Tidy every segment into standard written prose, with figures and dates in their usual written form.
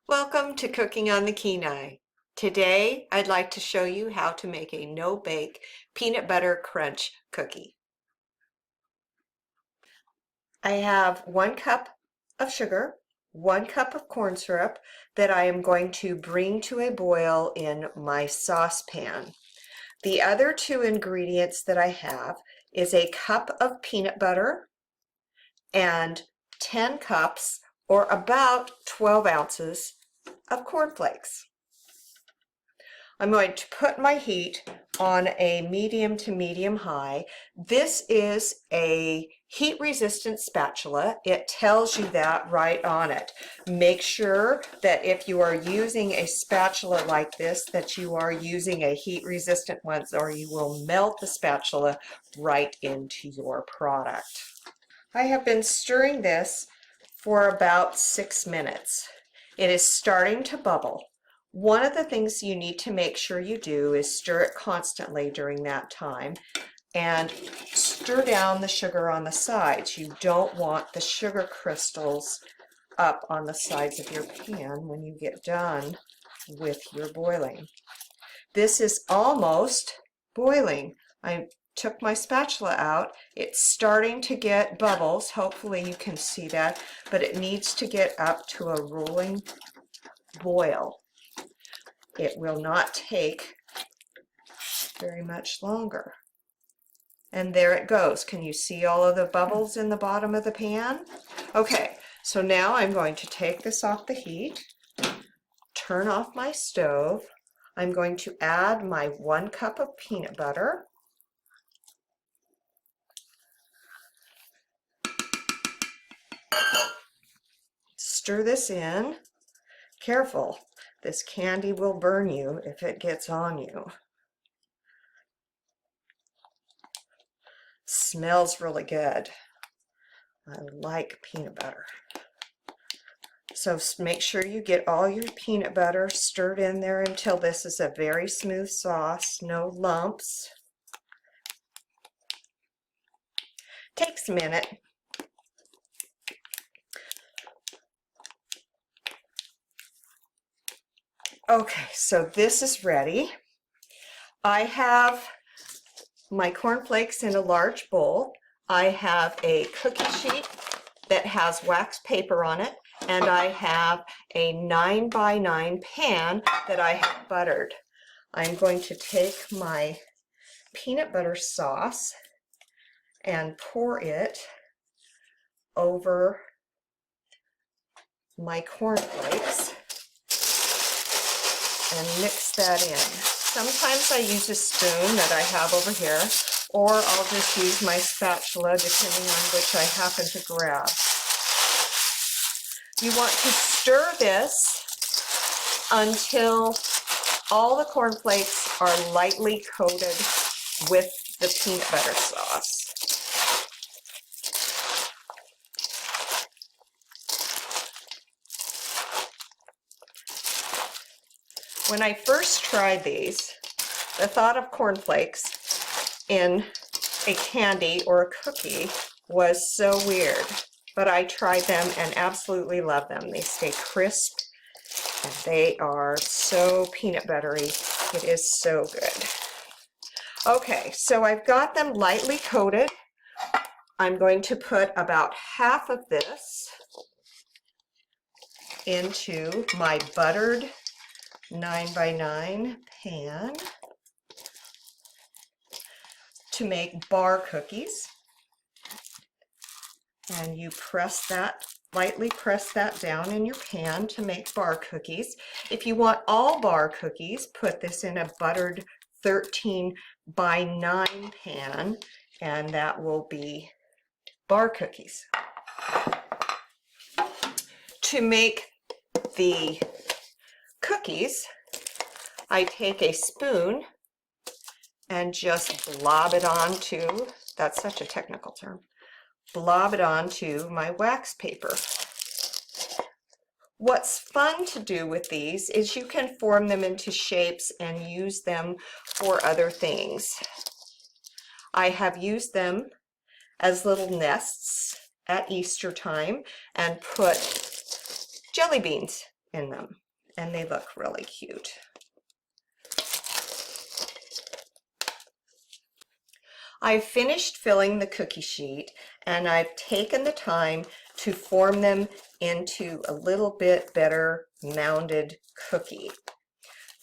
Welcome to Cooking on the Kenai. Today, I'd like to show you how to make a no-bake peanut butter crunch cookie. I have 1 cup of sugar, 1 cup of corn syrup that I am going to bring to a boil in my saucepan. The other 2 ingredients that I have is a cup of peanut butter and 10 cups or about 12 ounces of cornflakes. I'm going to put my heat on a medium to medium high. This is a heat resistant spatula. It tells you that right on it. Make sure that if you are using a spatula like this, that you are using a heat resistant one, or you will melt the spatula right into your product. I have been stirring this for about 6 minutes. It is starting to bubble. One of the things you need to make sure you do is stir it constantly during that time and stir down the sugar on the sides. You don't want the sugar crystals up on the sides of your pan when you get done with your boiling. This is almost boiling. I took my spatula out. It's starting to get bubbles. Hopefully you can see that, but it needs to get up to a rolling boil. It will not take very much longer. And there it goes. Can you see all of the bubbles in the bottom of the pan? Okay, so now I'm going to take this off the heat, turn off my stove. I'm going to add my 1 cup of peanut butter. Stir this in. Careful, this candy will burn you if it gets on you. Smells really good. I like peanut butter. So make sure you get all your peanut butter stirred in there until this is a very smooth sauce, no lumps. Takes a minute. Okay, so this is ready. I have my cornflakes in a large bowl. I have a cookie sheet that has wax paper on it, and I have a 9x9 pan that I have buttered. I'm going to take my peanut butter sauce and pour it over my cornflakes and mix that in. Sometimes I use a spoon that I have over here, or I'll just use my spatula depending on which I happen to grab. You want to stir this until all the cornflakes are lightly coated with the peanut butter sauce. When I first tried these, the thought of cornflakes in a candy or a cookie was so weird, but I tried them and absolutely love them. They stay crisp and they are so peanut buttery. It is so good. Okay, so I've got them lightly coated. I'm going to put about half of this into my buttered 9x9 pan to make bar cookies. And you press that, lightly press that down in your pan to make bar cookies. If you want all bar cookies, put this in a buttered 13x9 pan, and that will be bar cookies. To make the cookies, I take a spoon and just blob it onto, that's such a technical term, blob it onto my wax paper. What's fun to do with these is you can form them into shapes and use them for other things. I have used them as little nests at Easter time and put jelly beans in them, and they look really cute. I've finished filling the cookie sheet, and I've taken the time to form them into a little bit better mounded cookie.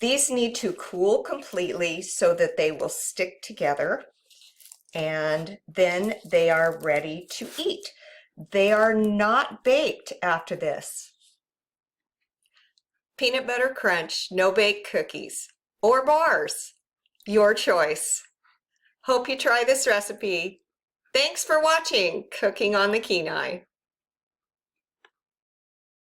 These need to cool completely so that they will stick together, and then they are ready to eat. They are not baked after this. Peanut butter crunch, no bake cookies, or bars, your choice. Hope you try this recipe. Thanks for watching Cooking on the Kenai.